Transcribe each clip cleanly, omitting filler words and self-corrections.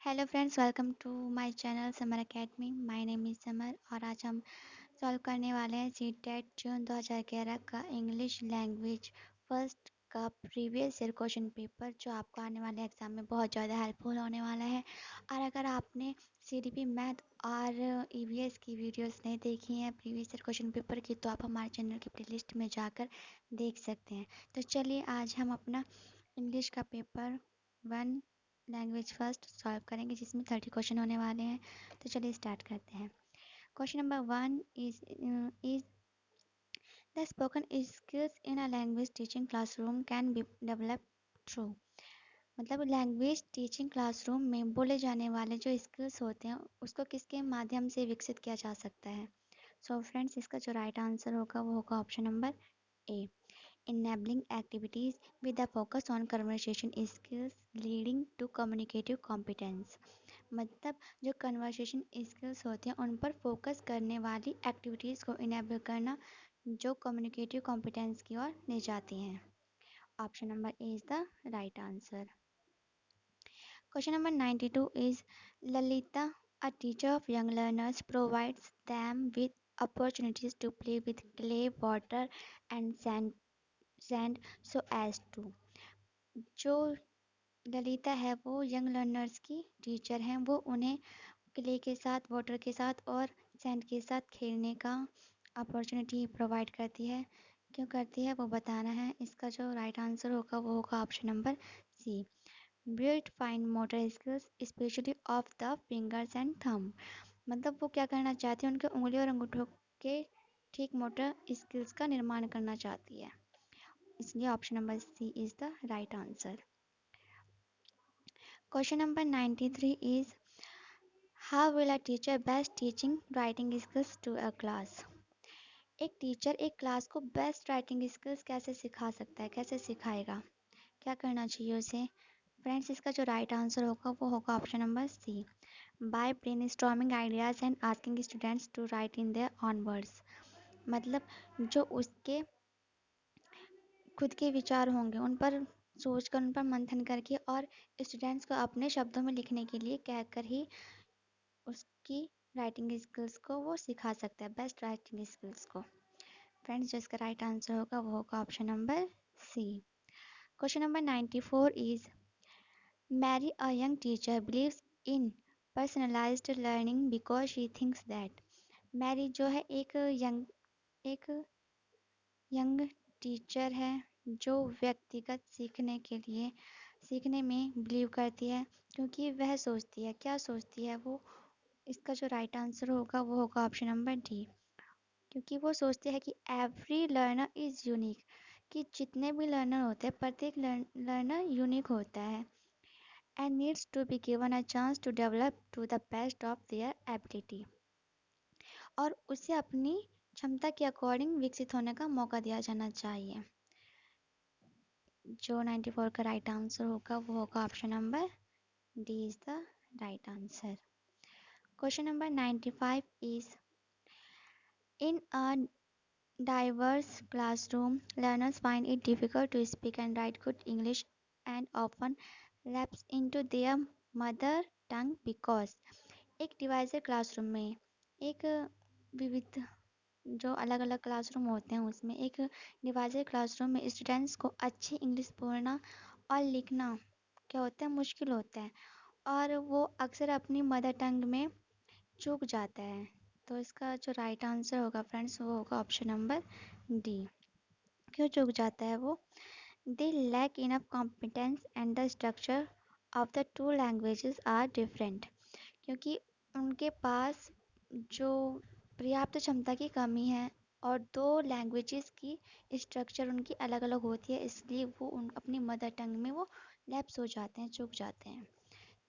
Hello friends, welcome to my channel Samar academy. My name is Samar और आज हम solve करने वाले हैं सीटेट जून 2011 का इंग्लिश लैंग्वेज फर्स्ट का प्रीवियस ईयर क्वेश्चन पेपर, जो आपको आने वाले एग्जाम में बहुत ज़्यादा हेल्पफुल होने वाला है। और अगर आपने सीडीपी मैथ और ईवीएस की वीडियोस नहीं देखी हैं प्रीवियस ईयर क्वेश्चन पेपर की, तो आप हमारे चैनल की प्लेलिस्ट में जाकर देख सकते हैं। तो चलिए आज हम अपना इंग्लिश का पेपर 1 लैंग्वेज फर्स्ट सॉल्व करेंगे, जिसमें 30 क्वेश्चन होने वाले हैं। तो चलिए स्टार्ट करते हैं। Question number 1 is the spoken skills in a language teaching classroom can be develop through. मतलब लैंग्वेज टीचिंग क्लासरूम में बोले जाने वाले जो स्किल्स होते हैं उसको किसके माध्यम से विकसित किया जा सकता है। सो फ्रेंड्स, इसका जो राइट आंसर होगा वो होगा option number A, enabling activities with a focus on conversation skills leading to communicative competence। मतलब जो कन्वर्सेशन स्किल्स होती हैं उन पर फोकस करने वाली एक्टिविटीज़ को इनेबल करना, जो कम्युनिकेटिव कॉम्पिटेंस की ओर ले जाती हैं। Option number A is the right answer. Question number 92 is Lalita, a teacher of young learners, provides them with opportunities to play with clay, water and sand so as to। जो ललिता है वो young learners की teacher हैं। वो उन्हें clay के साथ, water के साथ और सैंड के साथ खेलने का अपॉर्चुनिटी प्रोवाइड करती है। क्यों करती है वो बताना है। इसका जो राइट आंसर होगा वो होगा option number C, build fine motor skills specially of the fingers and thumb. मतलब वो क्या करना चाहती है, उनके उंगली और अंगूठों के ठीक मोटर स्किल्स का निर्माण करना चाहती है। इसलिए option number C is the right answer. Question number 93 is how will a teacher best teaching writing skills to a class. एक टीचर एक क्लास को बेस्ट राइटिंग स्किल्स कैसे सिखा सकता है, कैसे सिखाएगा, क्या करना चाहिए उसे। फ्रेंड्स, इसका जो राइट आंसर होगा वो होगा option number C, by brainstorming ideas and asking students to write in their own words. मतलब जो उसके खुद के विचार होंगे उन पर सोचकर, उन पर मंथन करके और स्टूडेंट्स को अपने शब्दों में लिखने के लिए कहकर ही उसकी राइटिंग स्किल्स को वो सिखा सकता है, बेस्ट राइटिंग स्किल्स को। फ्रेंड्स, जो इसका राइट आंसर होगा वो होगा option number C. Question number 94 is Mary a young teacher believes in personalised learning because she thinks that. Mary जो है एक यंग टीचर है जो व्यक्तिगत सीखने में बिलीव करती है, क्योंकि वह सोचती है, क्या सोचती है वो। इसका जो राइट आंसर होगा वो होगा ऑप्शन नंबर डी, क्योंकि वो सोचते हैं कि एवरी लर्नर इज़ यूनिक, कि जितने भी लर्नर होते हैं प्रत्येक लर्नर यूनिक होता है, and needs to be given a chance to develop to the best of their ability. और उसे अपनी क्षमता के अकॉर्डिंग विकसित होने का मौका दिया जाना चाहिए। जो 94 का राइट आंसर होगा वो होगा option number D is the right answer. Question number 95 is in a diverse classroom, learners find it difficult to speak and write good English and often lapse into their mother tongue because। एक divisor classroom में, एक विविध जो अलग अलग classroom होते हैं उसमें एक डिवाइसर क्लासरूम में स्टूडेंट्स को अच्छी इंग्लिश बोलना और लिखना क्या होता है, मुश्किल होता है, और वो अक्सर अपनी मदर टंग में चूक जाता है। तो इसका जो राइट आंसर होगा फ्रेंड्स वो होगा ऑप्शन नंबर डी। क्यों चूक जाता है वो, they lack enough competence and the structure of the two languages are different. क्योंकि उनके पास जो पर्याप्त क्षमता की कमी है और दो लैंग्वेजेस की स्ट्रक्चर उनकी अलग अलग होती है, इसलिए वो उन अपनी मदर टंग में वो लैप्स हो जाते हैं, चूक जाते हैं।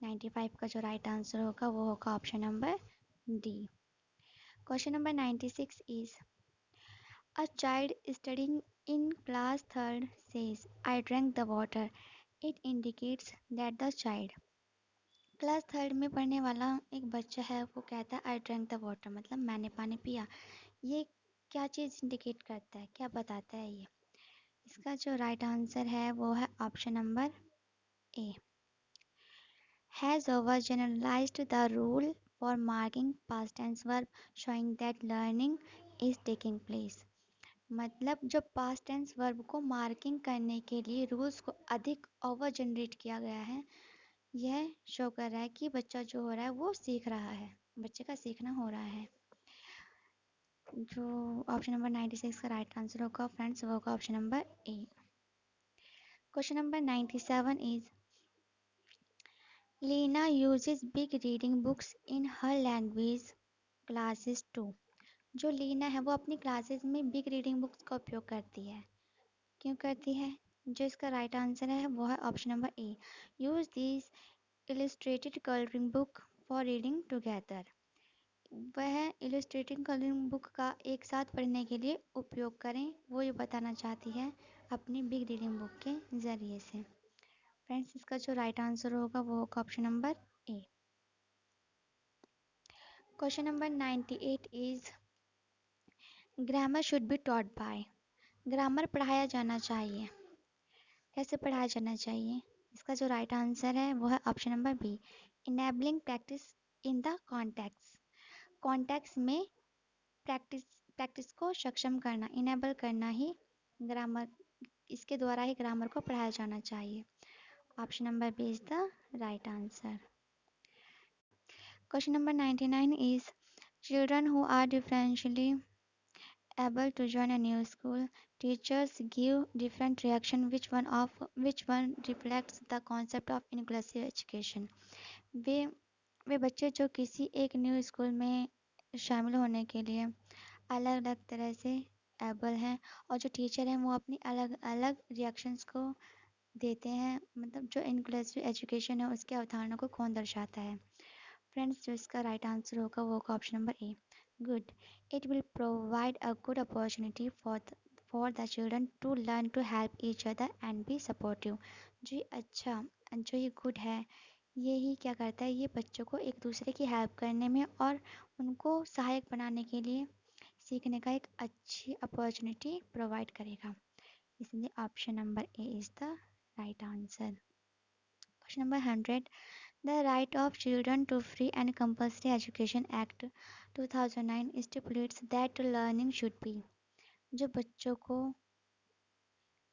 95 का जो राइट आंसर होगा वो होगा option number D. Question number 96 is a child studying in class third says, I drank the water. It indicates that the child। Class third में पढ़ने वाला एक बच्चा है, वो कहता है आई ड्रैंक द वाटर, मतलब मैंने पानी पिया। ये क्या चीज़ इंडिकेट करता है, क्या बताता है ये। इसका जो राइट आंसर है वो है option number A, has overgeneralized the rule for marking past tense verb, showing that learning is taking place. मतलब जो पास्ट टेंस वर्ब को मार्किंग करने के लिए रूल्स को अधिक ओवर जनरेट किया गया है, यह शो कर रहा है कि बच्चा जो हो रहा है वो सीख रहा है, बच्चे का सीखना हो रहा है। जो ऑप्शन नंबर 96 का राइट आंसर होगा फ्रेंड्स वो होगा option number A. Question number 97 is Leena uses big reading books in her language classes too. जो लीना है वो अपनी क्लासेस में बिग रीडिंग बुक्स का उपयोग करती है। क्यों करती है? जो इसका राइट आंसर है वो है option number A, use this illustrated colouring book for reading together. वह इलस्ट्रेटिंग कलरिंग बुक का एक साथ पढ़ने के लिए उपयोग करें, वो ये बताना चाहती है अपनी बिग रीडिंग बुक के ज़रिए से। फ्रेंड्स इसका जो राइट आंसर होगा वो होगा option number A. Question number 98 is grammar should be taught by. Grammar पढ़ाया जाना चाहिए। कैसे पढ़ाया जाना चाहिए? इसका जो राइट आंसर है वो है option number B, enabling practice in the context. Context में प्रैक्टिस प्रैक्टिस को सक्षम करना, इनेबल करना ही ग्रामर, इसके द्वारा ही ग्रामर को पढ़ाया जाना चाहिए। Option number B is the right answer. Question number 99 is children who are differentially able to join a new school, teachers give different reaction. Which one reflects the concept of inclusive education? वे वे बच्चे जो किसी एक new school में शामिल होने के लिए अलग अलग तरह से एबल हैं, और जो टीचर हैं वो अपनी अलग अलग रिएक्शंस को देते हैं। मतलब जो इंक्लूसिव एजुकेशन है उसकी अवधारणा को कौन दर्शाता है? फ्रेंड्स जो इसका राइट आंसर होगा वो होगा option number A, good. It will provide a good opportunity for the children to learn to help each other and be supportive. जो ये अच्छा, जो ये गुड है, ये ही क्या करता है, ये बच्चों को एक दूसरे की हेल्प करने में और उनको सहायक बनाने के लिए सीखने का एक अच्छी अपॉर्चुनिटी प्रोवाइड करेगा। इसलिए option number A is the right answer. Question number 100, the right of children to free and compulsory education act 2009 stipulates that learning should be. जो बच्चों को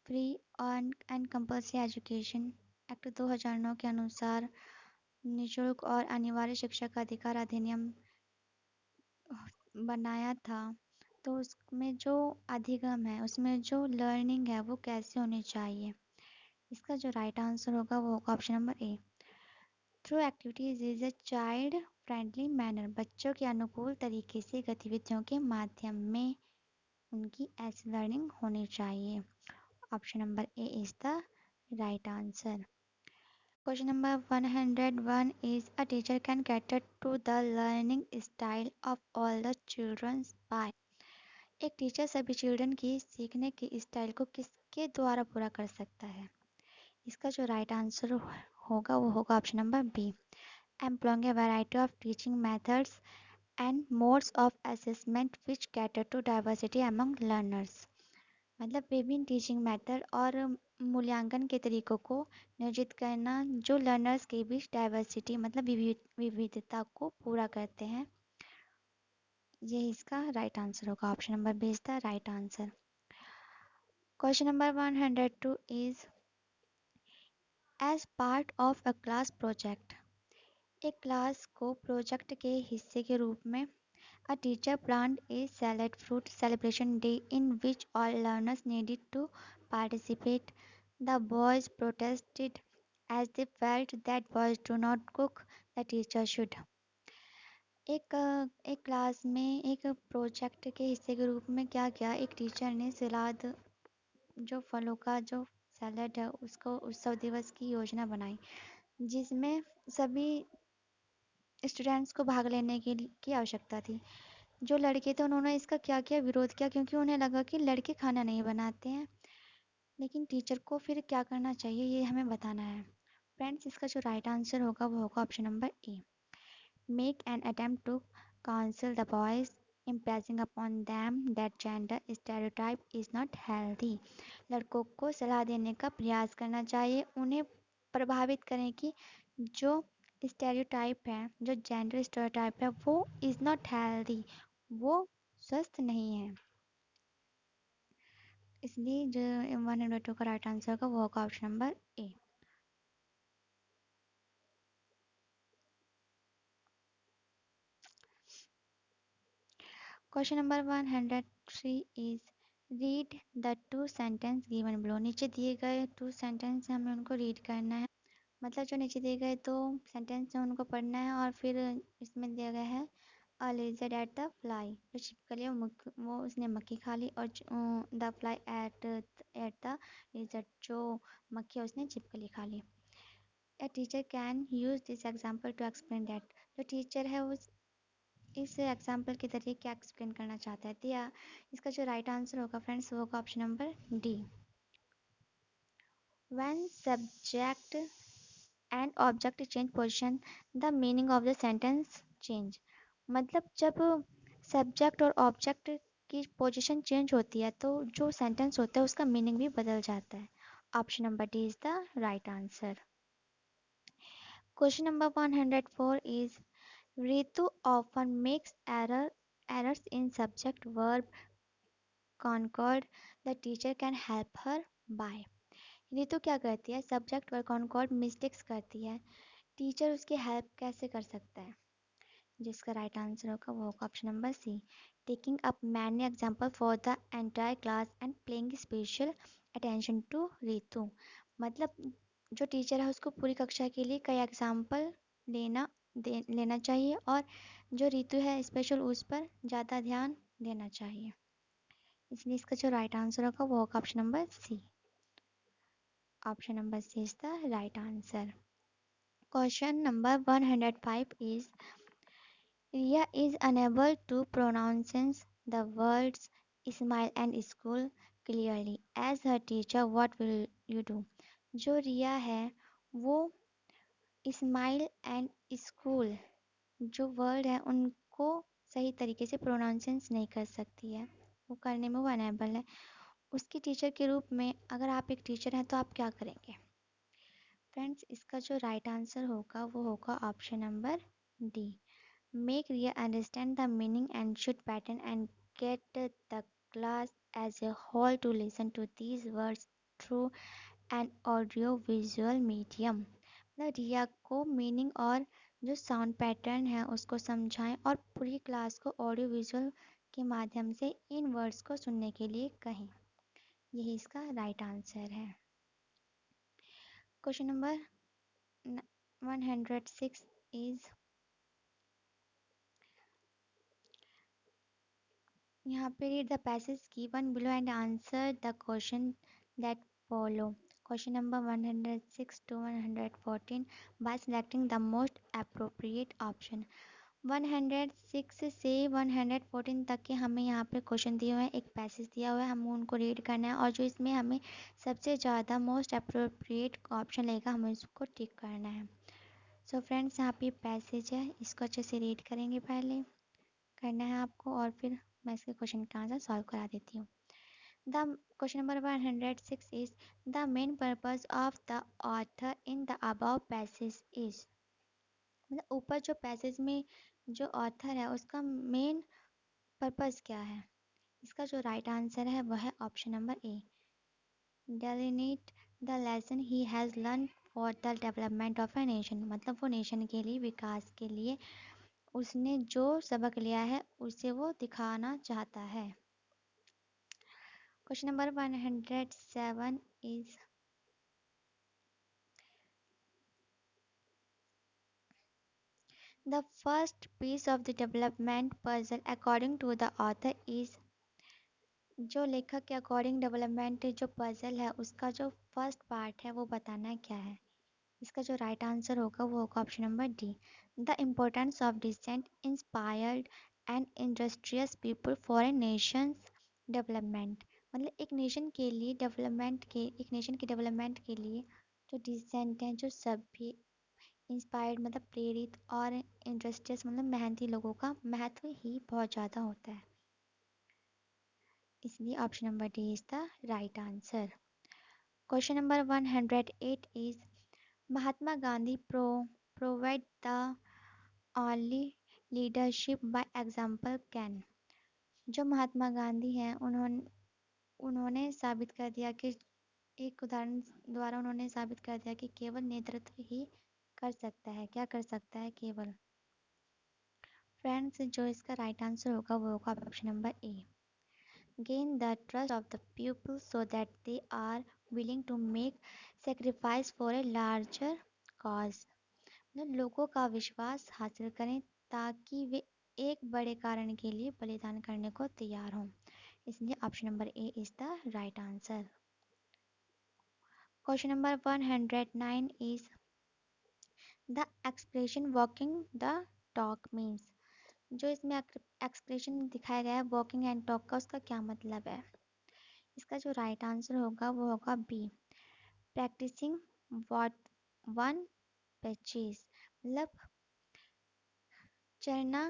free and compulsory education act 2009 के अनुसार निःशुल्क और अनिवार्य शिक्षा का अधिकार अधिनियम बनाया था, तो उसमें जो अधिगम है, उसमें जो लर्निंग है वो कैसे होनी चाहिए? इसका जो राइट आंसर होगा वो होगा option number A, through activities is a child friendly manner. बच्चों के अनुकूल तरीके से गतिविधियों के माध्यम में उनकी ऐसी लर्निंग होनी चाहिए। Option number A is the right answer. Question number 101 is a teacher can cater to the learning style of all the children by। एक टीचर सभी चिल्ड्रन की सीखने की स्टाइल को किसके द्वारा पूरा कर सकता है? इसका जो राइट आंसर होगा वो होगा option number B, employing a variety of teaching methods and modes of assessment which cater to diversity among learners। मतलब विभिन्न टीचिंग मेथड और मूल्यांकन के तरीकों को नियोजित करना जो लर्नर्स के बीच डाइवर्सिटी मतलब विविधता को पूरा करते हैं। ये इसका राइट आंसर होगा, option number B is the right answer. Question number 102 is as part of a class project. एक क्लास को प्रोजेक्ट के हिस्से के रूप में a teacher planned a salad fruit celebration day in which all learners needed to participate. The boys protested as they felt that boys do not cook, the teacher should। एक class में एक project के हिस्से के रूप में क्या किया, एक टीचर ने सलाद, जो फलों का जो सैलड है उसको उत्सव दिवस की योजना बनाई, जिसमें सभी स्टूडेंट्स को भाग लेने की आवश्यकता थी। जो लड़के थे उन्होंने इसका क्या किया, विरोध किया, क्योंकि उन्हें लगा कि लड़के खाना नहीं बनाते हैं। लेकिन टीचर को फिर क्या करना चाहिए ये हमें बताना है। फ्रेंड्स इसका जो राइट आंसर होगा वो होगा option number A, make an attempt to counsel the boys impressing upon them that gender stereotype is not healthy। लड़कों को सलाह देने का प्रयास करना चाहिए, उन्हें प्रभावित करें कि जो स्टेरियोटाइप है, जो जेंडर स्टेरियोटाइप है वो इज नॉट हेल्दी, वो स्वस्थ नहीं है। इसलिए जो 102 का राइट आंसर होगा वो होगा option number A. Question number 103 is read the two sentence given below. नीचे दिए गए टू सेंटेंस हमें उनको रीड करना है। मतलब जो नीचे दिए गए दो सेंटेंस हैं उनको पढ़ना है, और फिर इसमें दिया गया है अ लिजर्ड एट द फ्लाई, जो छिपकली है वो उसने मक्खी खा ली, और the fly at the lizard, जो मक्खी है उसने छिपकली खा ली। A teacher can use this example to explain that। जो टीचर है उस इस एग्जाम्पल के जरिए क्या एक्सप्लेन करना चाहता है, दिया। इसका जो राइट आंसर होगा फ्रेंड्स वो होगा option number D. When subject and object change position, the meaning of the sentence change। मतलब जब सब्जेक्ट और ऑब्जेक्ट की पोजीशन चेंज होती है तो जो सेंटेंस होता है उसका मीनिंग भी बदल जाता है। Option number D is the right answer. Question number 104 is Ritu often makes errors in subject verb concord, the teacher can help her by। Ritu क्या करती है, सब्जेक्ट वर्ब कॉन्कॉर्ड मिस्टेक्स करती है, टीचर उसकी हेल्प कैसे कर सकता है। जिसका राइट आंसर होगा वो होगा option number C, taking up many example for the entire class and playing special attention to Ritu. मतलब जो टीचर है उसको पूरी कक्षा के लिए कई एग्जाम्पल लेना लेना चाहिए, और जो रितु है स्पेशल उस पर ज़्यादा ध्यान देना चाहिए। इसलिए इसका जो राइट आंसर होगा वो होगा option number C. Option number C is the right answer. Question number 105 is Ria is unable to pronounce the words smile and school clearly. As her teacher, what will you do? जो रिया है वो smile and school जो word है उनको सही तरीके से प्रोनाउंसेंस नहीं कर सकती है, वो करने में वो अनेबल है। उसकी टीचर के रूप में अगर आप एक टीचर हैं तो आप क्या करेंगे। फ्रेंड्स, इसका जो राइट आंसर होगा वो होगा option number D, make Ria understand the meaning and should pattern and get the class as a whole to listen to these words through an audio visual medium। मतलब रिया को meaning और जो sound pattern है उसको समझाएं और पूरी class को ऑडियो विजुअल के माध्यम से इन वर्ड्स को सुनने के लिए कहें। यही इसका राइट आंसर है। क्वेश्चन नंबर 106 इज, यहाँ पे read the passage given below and answer the question that follow. Question number 106 to 114 by selecting the most appropriate option। 106 से 114 तक के हमें यहाँ पे क्वेश्चन दिए हुए हैं, एक पैसेज दिया हुआ है, हमें उनको रीड करना है, और जो इसमें हमें सबसे ज़्यादा मोस्ट अप्रोप्रिएट ऑप्शन लगेगा हमें उसको टिक करना है। सो फ्रेंड्स, यहाँ पे पैसेज है, इसको अच्छे से रीड करेंगे, पहले करना है आपको, और फिर मैं इसके क्वेश्चन का आंसर सॉल्व करा देती हूँ। The question number 106 is the main purpose of the author in the above passage is. मतलब ऊपर जो पैसेज में जो ऑथर है उसका मेन पर्पस क्या है। इसका जो राइट आंसर है वह है option number A, delineate the lesson he has learn for the development of a nation. मतलब वो नेशन के लिए, विकास के लिए उसने जो सबक लिया है उसे वो दिखाना चाहता है। Question number 107 is the first piece of the development puzzle according to the author is। जो लेखक के अकॉर्डिंग डेवलपमेंट जो पजल है उसका जो फर्स्ट पार्ट है वो बताना है क्या है। इसका जो राइट आंसर होगा वो होगा option number D, the importance of decent inspired and industrious people for a nation's development. मतलब एक नेशन के डेवलपमेंट के लिए जो डिसेंट हैं, जो सभी इंस्पायर्ड मतलब प्रेरित, और इंडस्ट्रियस मतलब मेहनती लोगों का महत्व ही बहुत ज़्यादा होता है। इसलिए option number D is the right answer. Question number 108 is Mahatma Gandhi pro provide the only leadership by example can. जो महात्मा गांधी हैं उन्होंने साबित कर दिया कि एक उदाहरण द्वारा उन्होंने साबित कर दिया कि केवल नेतृत्व ही कर सकता है। क्या कर सकता है? केवल। फ्रेंड्स, जो इसका राइट आंसर होगा वो होगा option number A. Gain the trust of the people so that they are willing to make sacrifice for a larger cause। मतलब लोगों का विश्वास हासिल करें ताकि वे एक बड़े कारण के लिए बलिदान करने को तैयार हों। इसलिए option number A is the right answer. Question number 109 is the expression walking the talk means. जो इसमें एक्सप्रेशन दिखाया गया है वॉकिंग एंड टॉक का, उसका क्या मतलब है? इसका जो राइट आंसर होगा वो होगा B, practising what one preaches। मतलब चढ़ना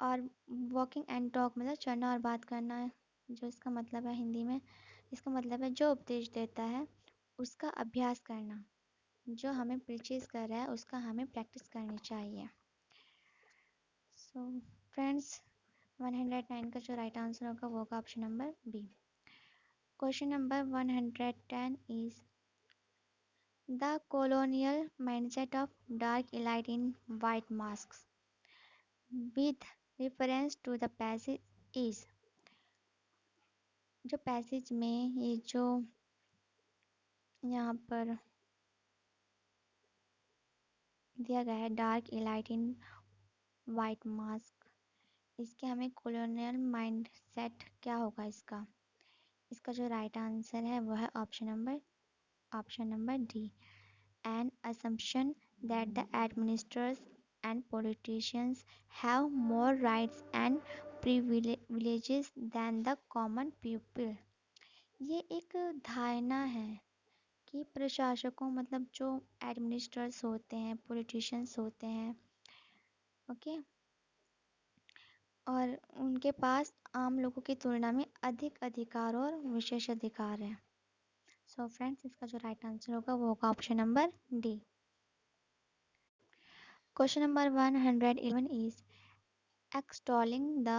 और वॉकिंग एंड टॉक मतलब चढ़ना और बात करना है। जो इसका मतलब है हिंदी में, इसका मतलब है जो उपदेश देता है उसका अभ्यास करना। जो हमें प्रीचेस कर रहा है उसका हमें प्रैक्टिस करनी चाहिए। सो फ्रेंड्स, 109 का जो राइट आंसर होगा वो होगा option number B. Question number 110 is the colonial mindset of dark elite in white masks with reference to the passage is। जो पैसेज में ये जो यहाँ पर दिया गया है dark elite in white mask, इसके हमें कॉलोनियल माइंडसेट क्या होगा इसका? इसका जो राइट आंसर है वो है option number D, an assumption that the administrators and politicians have more rights and privileges than the common people। ये एक धारणा है कि प्रशासकों मतलब जो एडमिनिस्ट्रेटर्स होते हैं, पॉलिटिशियंस होते हैं, ओके, और उनके पास आम लोगों की तुलना में अधिक अधिकार और विशेष अधिकार है। सो फ्रेंड्स, इसका जो राइट आंसर होगा वो होगा option number D. Question number 111 is extolling the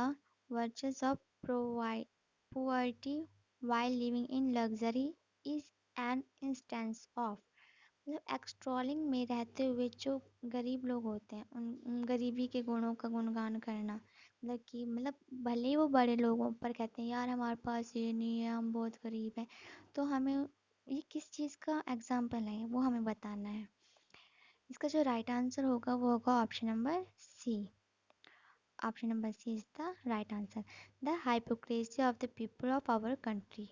virtues of poverty while living in luxury is an instance of। मतलब एक्सट्रॉलिंग में रहते हुए जो गरीब लोग होते हैं उन गरीबी के गुणों का गुणगान करना, मतलब कि मतलब भले ही वो बड़े लोगों पर कहते हैं यार हमारे पास ये नहीं है, हम बहुत गरीब हैं, तो हमें ये किस चीज़ का एग्जाम्पल है वो हमें बताना है। इसका जो राइट आंसर होगा वो होगा option number C. Option number C is the right answer. The hypocrisy of the people of our country.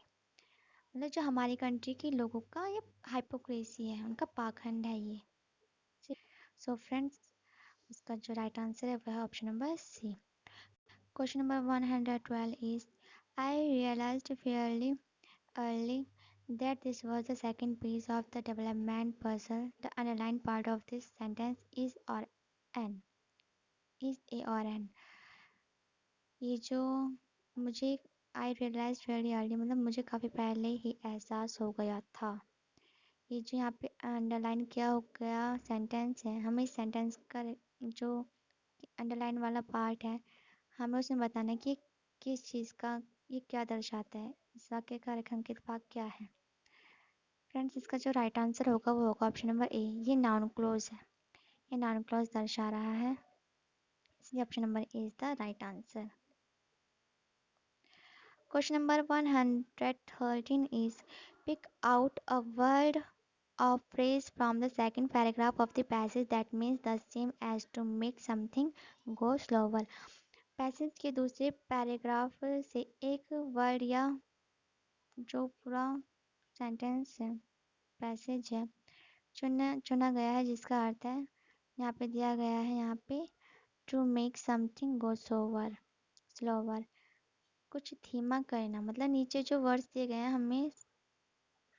मतलब जो हमारी कंट्री के लोगों का ये हाइपोक्रेसी है, उनका पाखंड है ये। सो फ्रेंड्स, इसका जो राइट आंसर है वह है option number C. Question number 112 is I realised fairly early that this was the second piece of the development puzzle. The underlined part of this sentence is or an is a or an। ये जो मुझे आई realise very early मतलब मुझे काफ़ी पहले ही एहसास हो गया था। ये जो यहाँ पे अंडरलाइन किया हो गया सेंटेंस है, हमें इस सेंटेंस का जो अंडरलाइन वाला पार्ट है हमें उसमें बताना है कि किस चीज़ का ये क्या दर्शाता है, इस वाक्य का रेखांकित भाग क्या है। फ्रेंड्स, इसका जो राइट आंसर होगा वो होगा ऑप्शन नंबर ए, ये नाउन क्लोज है, ये नाउन क्लोज दर्शा रहा है, इसलिए option number A is the right answer. Question number 113 is pick out a word or phrase from the second paragraph of the passage that means the same as to make something go slower। Passage के दूसरे paragraph से एक word या जो पूरा sentence है, passage है, चुना गया है जिसका अर्थ है, यहाँ पे दिया गया है यहाँ पे to make something go slower, कुछ धीमा करना। मतलब नीचे जो वर्ड्स दिए गए हैं हमें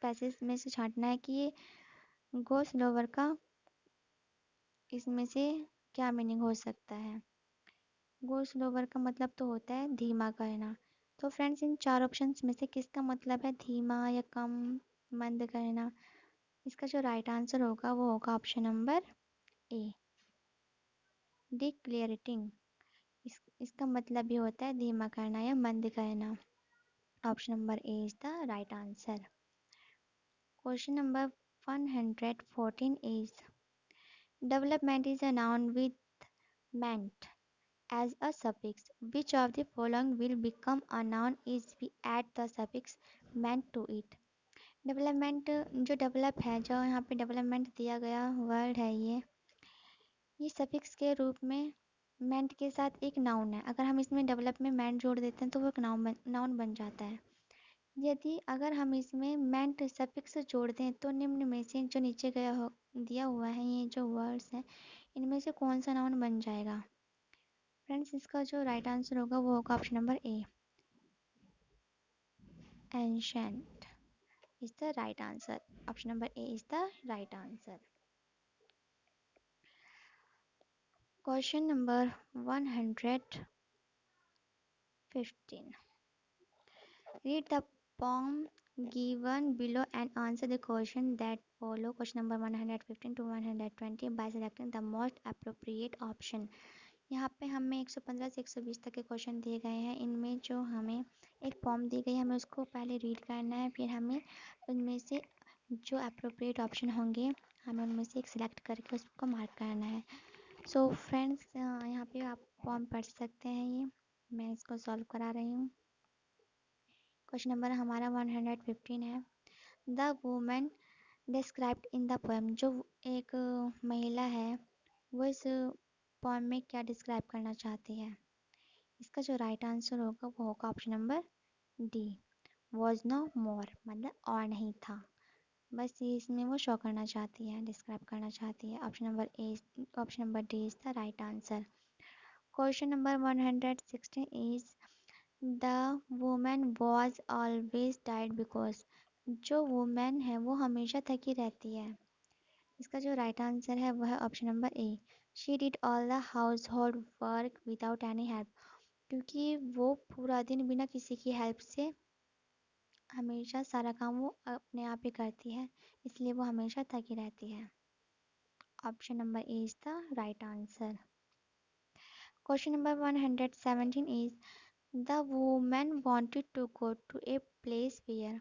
पैसेज में से छांटना है कि ये गो स्लोवर का इसमें से क्या मीनिंग हो सकता है। गो स्लोवर का मतलब तो होता है धीमा करना। तो फ्रेंड्स, इन चार ऑप्शंस में से किसका मतलब है धीमा या कम मंद करना? इसका जो राइट आंसर होगा वो होगा ऑप्शन नंबर ए। डिक्लेरेटिंग, इसका मतलब भी होता है धीमा करना या मंद करना। Option number A is the right answer. Question number 114 is development is a noun with meant as a suffix. Which of the following will become a noun if we add the suffix meant to it? Development, जो develop है, जो यहाँ पे development दिया गया word है, ये suffix के रूप में मेंट के साथ एक नाउन है। अगर हम इसमें डेवलप में मेंट जोड़ देते हैं तो वो एक नाउन बन जाता है। यदि अगर हम इसमें मेंट सफिक्स जोड़ दें तो निम्न में से जो नीचे दिया हुआ है, ये जो वर्ड्स हैं, इनमें से कौन सा नाउन बन जाएगा? फ्रेंड्स, इसका जो राइट आंसर होगा वो होगा option number A, ancient is the right answer. Option number A is the right answer. Question number 115, read the poem given below and answer the question that follow. Question number 115 to 120 by selecting the most appropriate option. यहाँ पे हमें 115 से 120 तक के question दिए गए हैं। इनमें जो हमें एक फॉर्म दी गई है, हमें उसको पहले रीड करना है, फिर हमें उनमें से जो अप्रोप्रिएट ऑप्शन होंगे हमें उनमें से एक सिलेक्ट करके उसको मार्क करना है। सो फ्रेंड्स, यहाँ पे आप फॉर्म पढ़ सकते हैं। ये मैं इसको सॉल्व करा रही हूँ। क्वेश्चन नंबर हमारा 115 है। The women described in the poem, जो एक महिला है वो इस पोएम में क्या डिस्क्राइब करना चाहती है? इसका जो राइट आंसर होगा वो होगा option number D, was no more, मतलब और नहीं था। बस ये इसमें वो शो करना चाहती है, डिस्क्राइब करना चाहती है। Option number D is the right answer. Question number 116 is the women was always tired because, जो वुमेन है वो हमेशा थकी रहती है। इसका जो राइट आंसर है वह है option number A, she did all the house hold work without any help, क्योंकि वो पूरा दिन बिना किसी की हेल्प से हमेशा सारा काम वो अपने आप ही करती है, इसलिए वो हमेशा थकी रहती है। Option number A is the right answer. Question number 117 is the women wanted to go to a place where,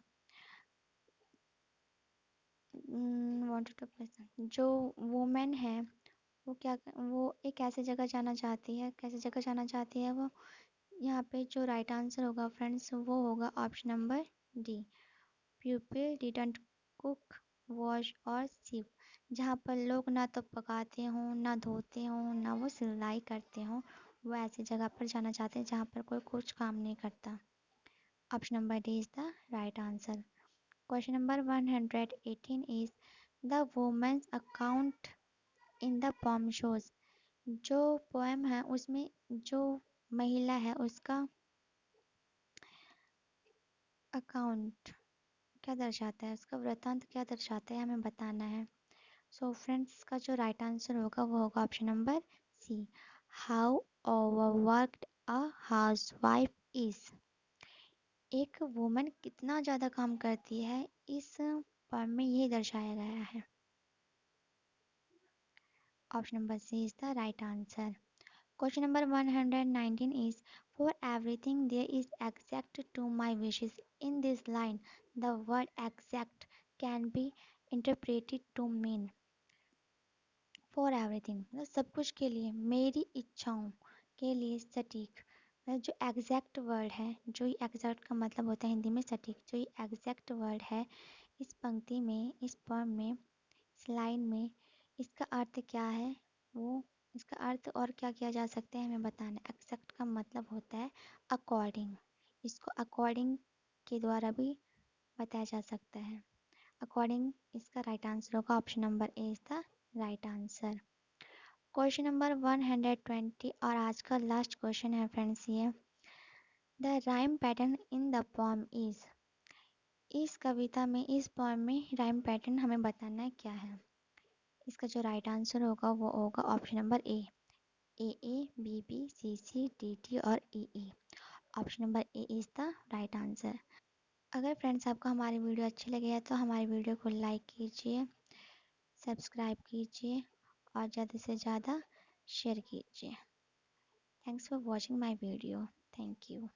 wanted to place, जो वुमेन है वो एक ऐसी जगह जाना चाहती है, कैसी जगह जाना चाहती है वो? यहाँ पे जो राइट आंसर होगा फ्रेंड्स वो होगा option number D, people didn't cook wash और सीव, जहाँ पर लोग ना तो पकाते हों, ना धोते हों, ना वो सिलाई करते हों, वो ऐसी जगह पर जाना चाहते हैं जहाँ पर कोई कुछ काम नहीं करता। Option number D is the right answer. Question number 118 is the women's account in the poem shows, जो पोएम है उसमें जो महिला है उसका अकाउंट क्या दर्शाता है, उसका वृत्तांत क्या दर्शाता है, हमें बताना है। सो फ्रेंड्स, इसका जो राइट आंसर होगा वो होगा option number C, how overworked a housewife is, एक वुमन कितना ज़्यादा काम करती है, इस पोएम में यही दर्शाया गया है। Option number C is the right answer. Question number 119 is for everything there is exact to my wishes. In this line, the word exact can be interpreted to mean for everything, मतलब सब कुछ के लिए, मेरी इच्छाओं के लिए सटीक, मतलब जो एग्जैक्ट वर्ड है, जो ये एग्जैक्ट का मतलब होता है हिंदी में सटीक, जो ये एग्जैक्ट वर्ड है इस पंक्ति में, इस पोएम में, इस लाइन में, इसका अर्थ क्या है, वो इसका अर्थ और क्या किया जा सकता है हमें बताना है। एक्सेप्ट का मतलब होता है अकॉर्डिंग, इसको अकॉर्डिंग के द्वारा भी बताया जा सकता है। अकॉर्डिंग इसका राइट आंसर होगा option number A is the right answer. Question number 120 और आज का लास्ट क्वेश्चन है फ्रेंड्स ये, the rhyme pattern in the poem is, इस कविता में, इस पोएम में राइम पैटर्न हमें बताना है क्या है? इसका जो राइट आंसर होगा वो होगा option number A, A B B C C D D और E E. Option number A is the right answer. अगर फ्रेंड्स आपको हमारी वीडियो अच्छी लगी है तो हमारी वीडियो को लाइक कीजिए, सब्सक्राइब कीजिए और ज़्यादा से ज़्यादा शेयर कीजिए। Thanks for watching my video. Thank you.